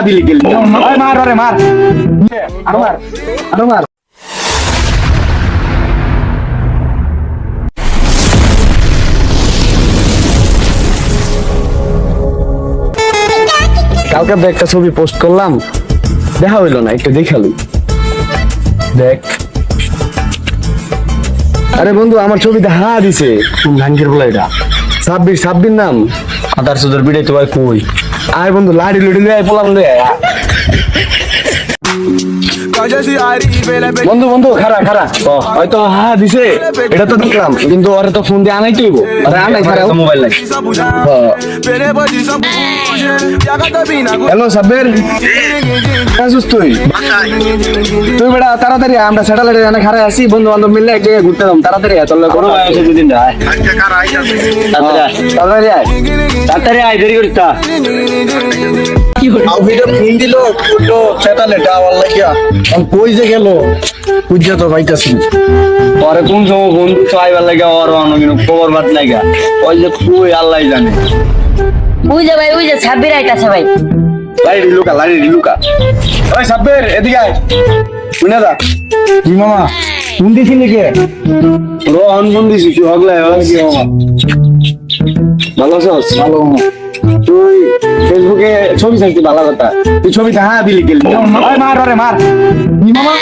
দিলি গেলি মার আরে মার আরো মার আরো মার। কালকে তো একটা ছবি পোস্ট করলাম, দেখা হইলো না, একটু দেখালু দেখ। আরে বন্ধু আমার ছবিতে হা দিছে ভাঙ্গের বলা, এটা 26 নাম আধার সুদের বিড়ে তো ভাই কই আয় বন্ধু লাড়ি লুড়ি লুই পোলাম লুই বন্ধু বন্ধু খারা খারা হয়তো হা দিছে এটা তো দেখলাম, কিন্তু ওরে তো ফোন দিয়ে আনাই তুইব, আরে আনাই খারা মোবাইল নাই। হ্যালো সাব্বির, কাজুস তুই তুই বেটা তাড়াতাড়ি, আমরা স্যাটেলাইটে জানা খারা আছি, বন্ধু বান্ধব মিললে এক জায়গায় ঘুরতে যাম, তাড়াতাড়ি আয়, তোর কোনো দুদিন যায় তাড়াতাড়ি আয় তাড়াতাড়ি আয়, দেরি করিস না। ভিডিও ফোন দিল তো স্যাটেলাইটে আওয়াজ লাগিয়া কই যে গেল বুঝা তো পাইতাছি, পরে কোন সময় ফোন চাইবার লাগে আর অন্য কোনো খবর বাদ লাগা, ওই যে কই আল্লাহ জানে। বুঝে ভাই ওই যে সাব্বির আইতাছে ভাই, লাইরি লুকা ওই সাব্বির এদিকে আয়, শুনে দা কি মামা ফোন দিছিলি কে? রোহন ফোন দিছি, তুই হগলাই কি মামা ভালো আছিস? ভালো মামা, তুই ফেসবুকে ছবি চাইছি, ভালো কথা, তুই ছবিতে হ্যাঁ দিলি গেলি মার আরে মার কি মামা।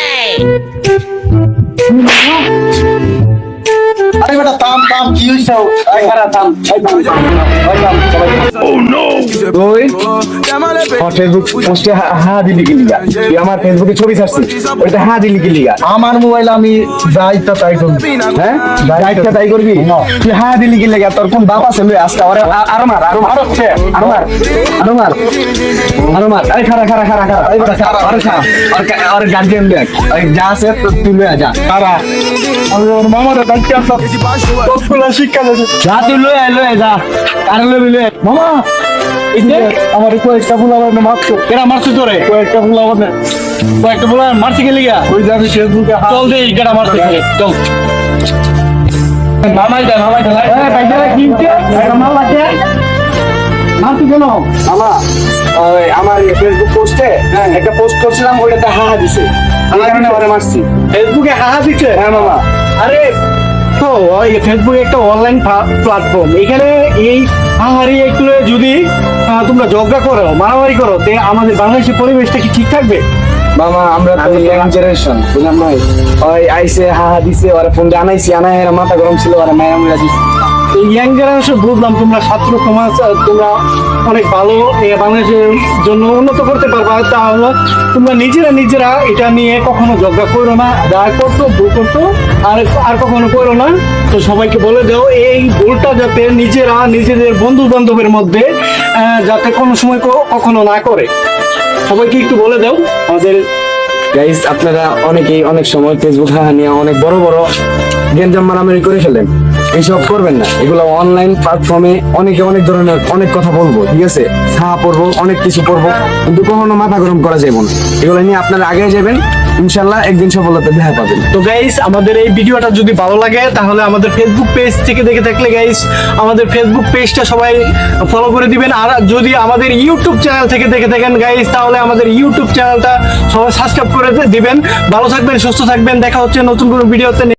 আরে বেটা থাম থাম, কি হইছে? আই খারা থাম, আই থাম সবাই। ও নো তুই ফেসবুক পোস্টে হ্যাঁ দিলি কি লিগা? তুই আমার ফেসবুকে ছবি ছাড়ছিস, ওইটা হ্যাঁ দিলি কি লিগা? আমার মোবাইল আমি যা ইচ্ছা তাই করবি, হ্যাঁ যা ইচ্ছা তাই করবি, তুই হ্যাঁ দিলি কি লিগা? তোর কোন বাপ আছে লই আজকে আরো মার আরো মার হচ্ছে, আরো মার আরো মার আরো মার। আরে খারা খারা খারা খারা এই বেটা আরে খা আর গার্জিয়ান দেখ, এই যা আছে তুই লই যা খারা। আমার মামার দাঁড়িয়ে আছে তোলা শিক্ষা দে, যা তুই লই আয় যা আর লই মামা। আমার কয়েকটা ফুলাবার মারছো, কেরা মারছো তোরে? কয়েকটা ফুলাবার মারছি গেলি গা, ওই যে আমি ফেসবুকে চল দে কেটা মারছে চল মামাই দে আমার ফেসবুক পোস্টে একটা পোস্ট করছিলাম, ওইটাতে হাহা দিছে, আমার কারণে ওরে মারছি। ফেসবুকে হাহা দিচ্ছে? হ্যাঁ মামা। আরে তো ফেসবুক একটা অনলাইন প্ল্যাটফর্ম, এখানে এই হাহারি এগুলো যদি তোমরা ঝগড়া করো মারামারি করো, তে আমাদের বাংলাদেশের পরিবেশটা কি ঠিক থাকবে? মামা আমরা তো ইয়াং জেনারেশন, বুঝলাম না, ওই আইসে হাহা দিছে, ওরা ফোন আনাইছি, আনাই মাথা গরম ছিল, ওরা মায়া মুড়া দিছে। ইয়াং জেনারেশন বুঝলাম তোমরা ছাত্র সমাজ, তোমরা অনেক ভালো বাংলাদেশের জন্য উন্নত করতে পারবা, তাহলে তোমরা নিজেরা এটা নিয়ে কখনো ঝগড়া করো না, যা করতো ভুল করতো আর কখনো করো না। তো সবাইকে বলে দাও এই ভুলটা যাতে নিজেরা নিজেদের বন্ধু বান্ধবের মধ্যে যাতে কোনো সময় কখনো না করে, সবাইকে একটু বলে দাও। আমাদের গাইস আপনারা অনেকেই অনেক সময় ফেসবুক নিয়ে অনেক বড় বড় গেঞ্জাম মারামারি করে ফেলেন, এইসব করবেন না। এগুলো অনলাইন প্ল্যাটফর্মে অনেকে অনেক ধরনের অনেক কথা বলবো, ঠিক আছে, হ্যাঁ পড়বো, অনেক কিছু পড়বো, কিন্তু কখনো মাথা গরম করা যাবে না। এগুলো নিয়ে আপনারা আগে যাবেন, ইনশাল্লাহ একদিন সফলতা দেখা পাবেন। তো গাইস আমাদের এই ভিডিওটা যদি ভালো লাগে তাহলে আমাদের ফেসবুক পেজ থেকে দেখে থাকলে গাইস আমাদের ফেসবুক পেজটা সবাই ফলো করে দিবেন, আর যদি আমাদের ইউটিউব চ্যানেল থেকে দেখে থাকেন গাইস তাহলে আমাদের ইউটিউব চ্যানেলটা সবাই সাবস্ক্রাইব করে দিবেন। ভালো থাকবেন, সুস্থ থাকবেন, দেখা হচ্ছে নতুন কোনো ভিডিওতে।